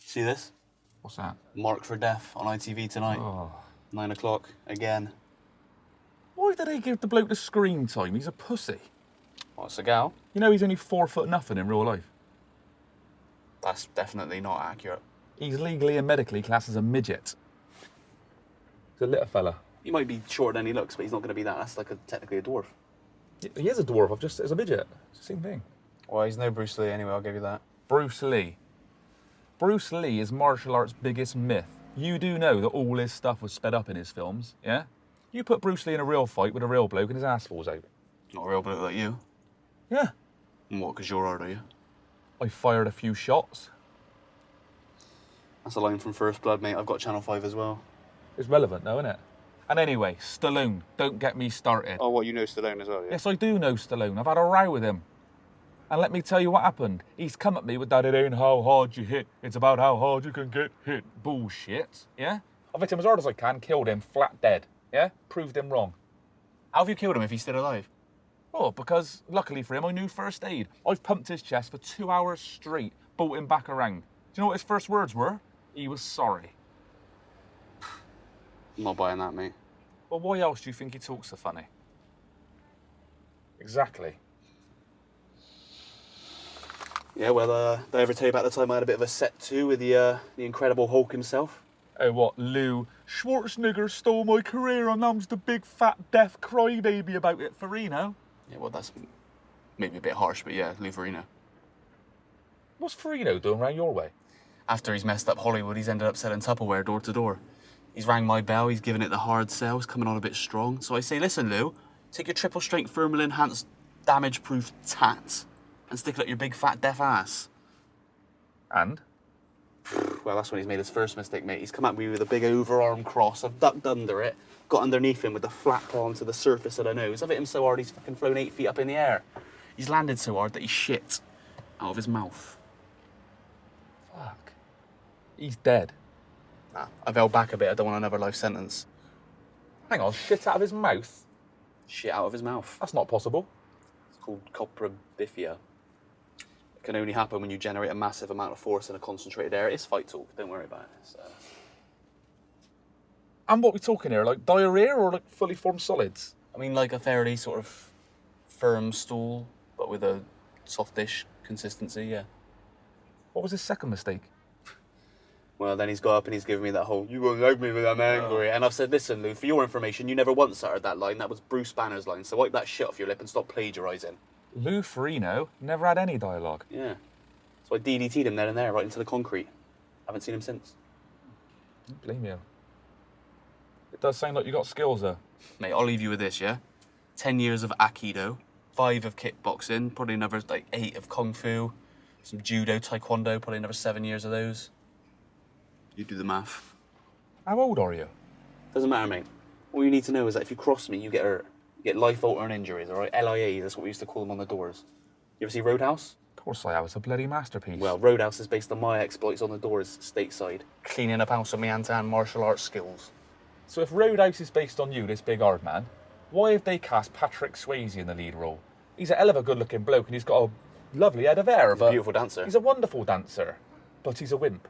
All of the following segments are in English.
See this? What's that? Marked for Death on ITV tonight. Oh. 9 o'clock, again. Why do they give the bloke the screen time? He's a pussy. What's a gal? You know he's only 4 foot nothing in real life. That's definitely not accurate. He's legally and medically classed as a midget. He's a little fella. He might be shorter than he looks, but he's not going to be that. That's like technically a dwarf. He is a dwarf, I've just said as a midget. It's the same thing. Well, he's no Bruce Lee anyway, I'll give you that. Bruce Lee. Bruce Lee is martial arts' biggest myth. You do know that all his stuff was sped up in his films, yeah? You put Bruce Lee in a real fight with a real bloke and his ass falls out. Not a real bloke like you. Yeah. And what, because you're hard, are you? I fired a few shots. That's a line from First Blood, mate. I've got Channel 5 as well. It's relevant though, isn't it? And anyway, Stallone, don't get me started. Oh, what, you know Stallone as well, yeah? Yes, I do know Stallone. I've had a row with him. And let me tell you what happened. He's come at me with that it ain't how hard you hit, it's about how hard you can get hit bullshit, yeah? I've hit him as hard as I can, killed him flat dead, yeah? Proved him wrong. How have you killed him if he's still alive? Oh, because luckily for him, I knew first aid. I've pumped his chest for 2 hours straight, brought him back around. Do you know what his first words were? He was sorry. I'm not buying that, mate. Well, why else do you think he talks so funny? Exactly. Yeah, well, did I ever tell you about the time I had a bit of a set to with the Incredible Hulk himself? Oh, what, Lou? Schwarzenegger stole my career and I'm the big fat deaf crybaby about it, Farino. Yeah, well, that's maybe a bit harsh, but yeah, Lou Ferrigno. What's Farino doing round your way? After he's messed up Hollywood, he's ended up selling Tupperware door to door. He's rang my bell, he's given it the hard sell, he's coming on a bit strong. So I say, listen, Lou, take your triple strength thermal enhanced damage-proof tat and stick it up your big fat deaf ass. And? Well, that's when he's made his first mistake, mate. He's come at me with a big overarm cross. I've ducked under it, got underneath him with the flat palm to the surface of the nose. I've hit him so hard he's fucking flown 8 feet up in the air. He's landed so hard that he shit out of his mouth. Fuck. He's dead. Nah, I've held back a bit. I don't want another life sentence. Hang on, shit out of his mouth? Shit out of his mouth. That's not possible. It's called coprobifia. It can only happen when you generate a massive amount of force in a concentrated area. It's fight talk. Don't worry about it. And what we talking here, like diarrhea or like fully formed solids? I mean, like a fairly sort of firm stool, but with a softish consistency, yeah. What was his second mistake? Well, then he's got up and he's given me that whole, you won't like me when I'm angry. And I've said, listen, Lou, for your information, you never once uttered that line. That was Bruce Banner's line. So wipe that shit off your lip and stop plagiarising. Lou Ferrigno never had any dialogue. Yeah. So I DDT'd him then and there, right into the concrete. Haven't seen him since. Don't blame you. It does sound like you got skills though. Mate, I'll leave you with this, yeah? 10 years of Aikido, 5 of kickboxing, probably another 8 of Kung Fu, some Judo, Taekwondo, probably another 7 years of those. You do the math. How old are you? Doesn't matter, mate. All you need to know is that if you cross me, you get hurt. You get life-altering injuries, all right? LIAs, that's what we used to call them on the doors. You ever see Roadhouse? Of course I have. It's a bloody masterpiece. Well, Roadhouse is based on my exploits on the doors stateside. Cleaning up house with me hand-to-hand martial arts skills. So if Roadhouse is based on you, this big hard man, why have they cast Patrick Swayze in the lead role? He's a hell of a good-looking bloke and he's got a lovely head of hair. He's a beautiful dancer. He's a wonderful dancer, but he's a wimp.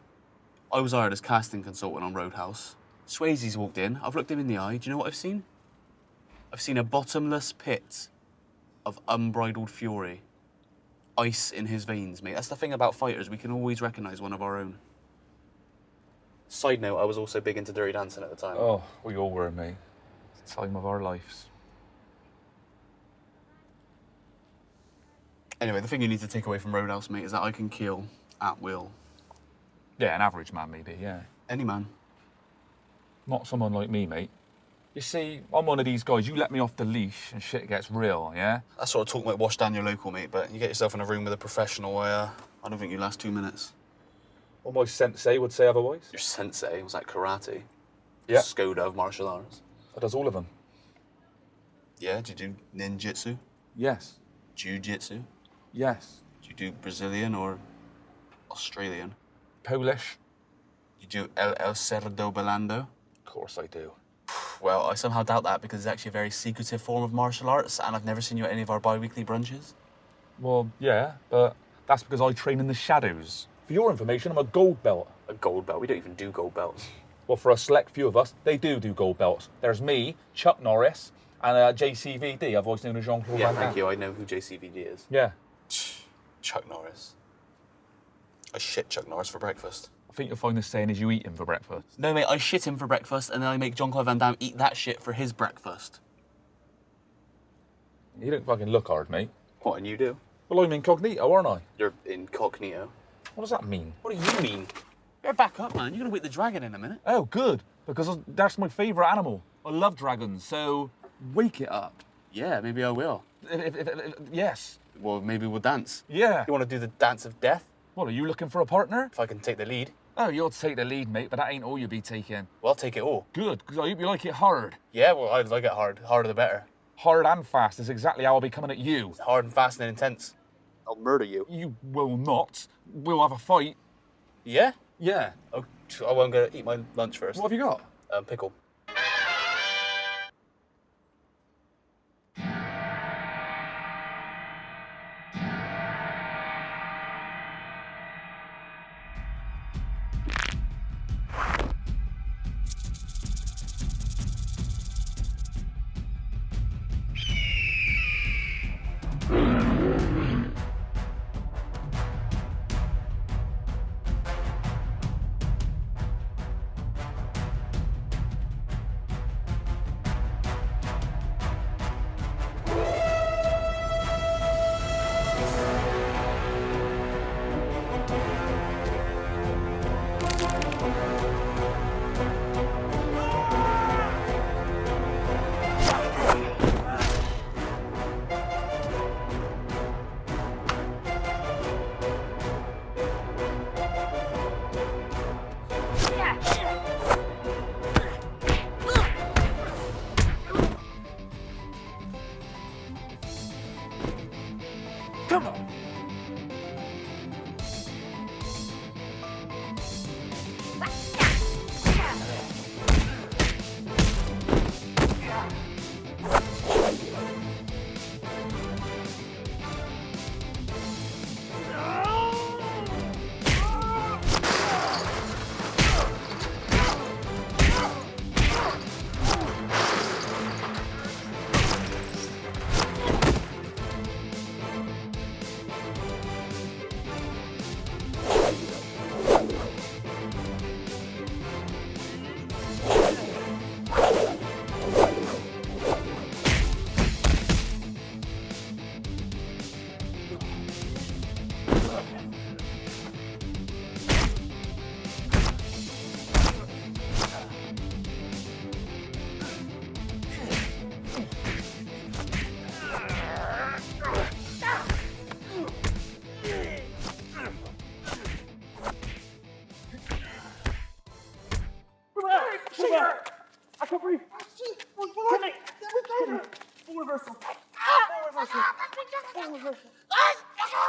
I was hired as casting consultant on Roadhouse. Swayze's walked in. I've looked him in the eye. Do you know what I've seen? I've seen a bottomless pit of unbridled fury. Ice in his veins, mate. That's the thing about fighters. We can always recognise one of our own. Side note, I was also big into Dirty Dancing at the time. Oh, we all were, mate. It's the time of our lives. Anyway, the thing you need to take away from Roadhouse, mate, is that I can kill at will. Yeah, an average man, maybe, yeah. Any man. Not someone like me, mate. You see, I'm one of these guys, you let me off the leash and shit gets real, yeah? That sort of talk might wash down your local, mate, but you get yourself in a room with a professional, I don't think you last 2 minutes. Well, my sensei would say otherwise. Your sensei, was that karate? Yeah. Skoda of martial arts. That does all of them. Yeah, do you do ninjutsu? Yes. Jiu-jitsu? Yes. Do you do Brazilian or Australian? Polish? You do El Cerdo Belando? Of course I do. Well, I somehow doubt that because it's actually a very secretive form of martial arts and I've never seen you at any of our bi-weekly brunches. Well, yeah, but that's because I train in the shadows. For your information, I'm a gold belt. A gold belt? We don't even do gold belts. Well, for a select few of us, they do gold belts. There's me, Chuck Norris, and JCVD, otherwise known as Jean-Claude Yeah, Van Damme. thank you. I know who JCVD is. Yeah. Chuck Norris. I shit Chuck Norris for breakfast. I think you'll find this saying is you eat him for breakfast. No, mate, I shit him for breakfast, and then I make Jean-Claude Van Damme eat that shit for his breakfast. You don't fucking look hard, mate. What, and you do? Well, I'm incognito, aren't I? You're incognito. What does that mean? What do you mean? Better back up, man. You're gonna wake the dragon in a minute. Oh, good. Because that's my favourite animal. I love dragons, so wake it up. Yeah, maybe I will. Yes. Well, maybe we'll dance. Yeah. You want to do the dance of death? What, are you looking for a partner? If I can take the lead, Oh, you'll take the lead, mate, but that ain't all you'll be taking. well, I'll take it all. Good, because I hope you like it hard. Yeah, well, I'd like it hard. Harder the better. Hard and fast is exactly how I'll be coming at you. Hard and fast and intense. I'll murder you. You will not. We'll have a fight. Yeah? Yeah. Oh, I'm gonna eat my lunch first. What have you got? Pickle. Come on. I can't breathe. Come here. Full reversal. Full reversal. Full reversal.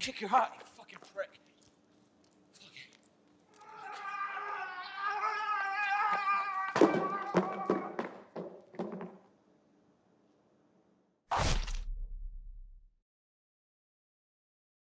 Kick your heart, you fucking prick.